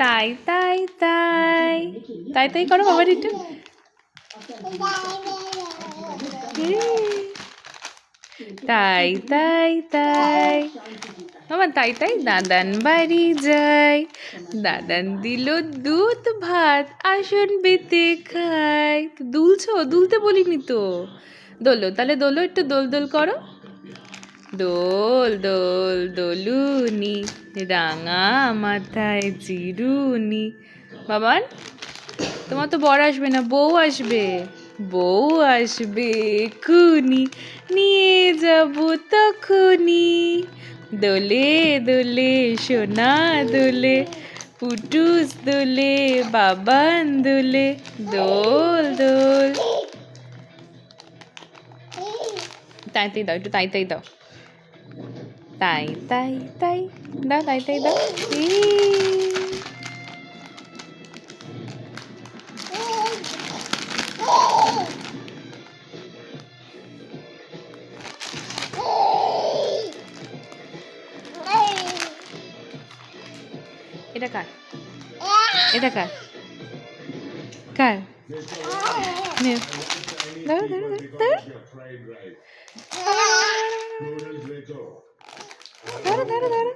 তাই তাই তাই তাই তাই করো বাবার একটু। তাই তাই তাই আমার তাই তাই দাদান বাড়ি যাই, দাদান দিল দুধ ভাত আসন পেতে খাই। তো দুলছো? দুলতে বলিনি তো। দোলো তাহলে, দোলো একটু, দোল দোল করো। দোল দোল দোলুনি রাঙা মাথায় চিরুনি। বাবান তোমার তো বর আসবে না, বউ আসবে। বউ আসবে এক্ষুনি, নিয়ে যাব তখনই। দোলে দোলে সোনা দোলে, পুটুস দোলে বাবান দোলে। দোল দোল। তাই তাই দাও, একটু তাই তাই দাও। তাই তাই তাই দাও, তাই তাই দাও। এটা কার? এটা কার? কার? নে ধরো ধরো ধরো ধরো ধরো ধরো।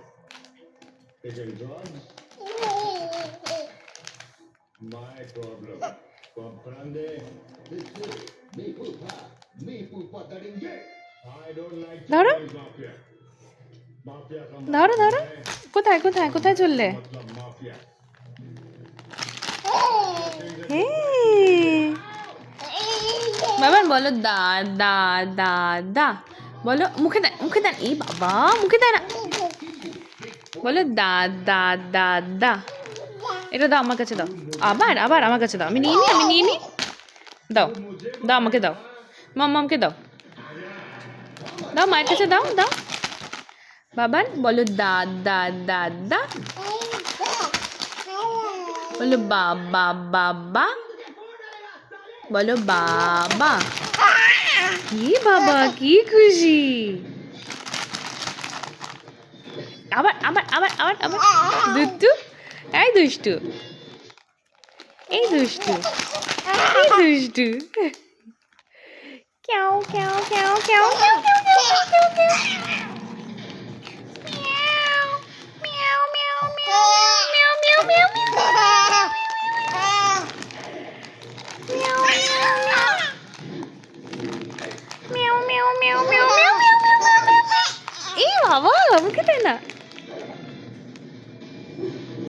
My problem. Comprende? Mi culpa taringue. I don't like ধরো mafia. Mafia का ধরো ধরো। কোথায় কোথায় কোথায় চললে? मतलब mafia. হে বাবার বলো দা দা দা দা, বলো মুখে দেন, মুখে দেন। এই বাবা মুখে দেয় না। বলো দা দা দা দা। এটা দাও আমার কাছে দাও। আবার আবার আমার কাছে দাও। আমি নিয়ে নি, আমি নিয়ে নি। দাও দাও আমাকে দাও। মাম্মামকে দাও, দাও মায়ের কাছে দাও দাও। বাবান বলো দা দা দা দা। বলো বাবা বাবা। বলো বাবা। কি বাবা কি খুশি। আবার আবার আবার আবার আবার। দুষ্টু, এই দুষ্টু, এই দুষ্টু, এই দুষ্টু। ক্যাও ক্যাও ক্যাও ক্যাও ক্যাও ক্যাও ক্যাও ক্যাও ক্যাও। মিয়াও মিয়াও মিয়াও মিয়াও মিয়াও মিয়াও মিয়াও। মিয়াও মিয়াও মিয়াও। মিয়াও মিয়াও মিয়াও মিয়াও মিয়াও মিয়াও মিয়াও মিয়াও। এই বাবা মুখে দেয় না।